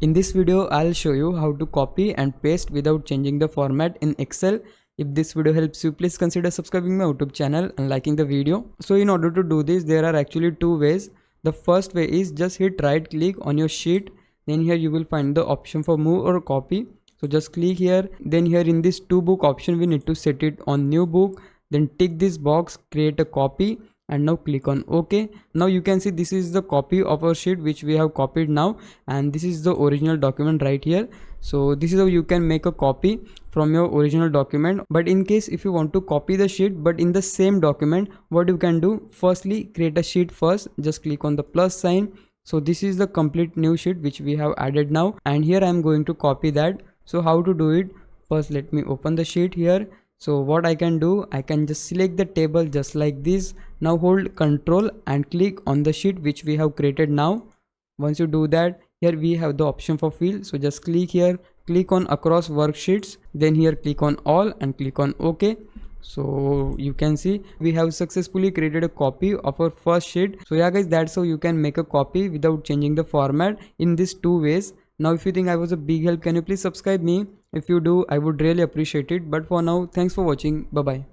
In this video, I'll show you how to copy and paste without changing the format in Excel. If this video helps you, please consider subscribing my YouTube channel and liking the video. So in order to do this, there are actually two ways. The first way is just hit right click on your sheet. Then here you will find the option for move or copy. So just click here. Then here in this to book option, we need to set it on new book. Then tick this box, create a copy, and now click on OK. Now you can see this is the copy of our sheet which we have copied now, and this is the original document right here. So this is how you can make a copy from your original document. But in case if you want to copy the sheet but in the same document, what you can do, firstly create a sheet first. Just click on the plus sign. So this is the complete new sheet which we have added now, and here I am going to copy that. So how to do it? First let me open the sheet here. So what I can do, I can just select the table just like this. Now hold Ctrl and click on the sheet which we have created now. Once you do that, here we have the option for fill. So just click here, click on across worksheets, then here click on all and click on OK. So you can see we have successfully created a copy of our first sheet. So yeah guys, that's how you can make a copy without changing the format in these two ways. Now if you think I was a big help, can you please subscribe me? If you do, I would really appreciate it. But for now, thanks for watching. Bye bye.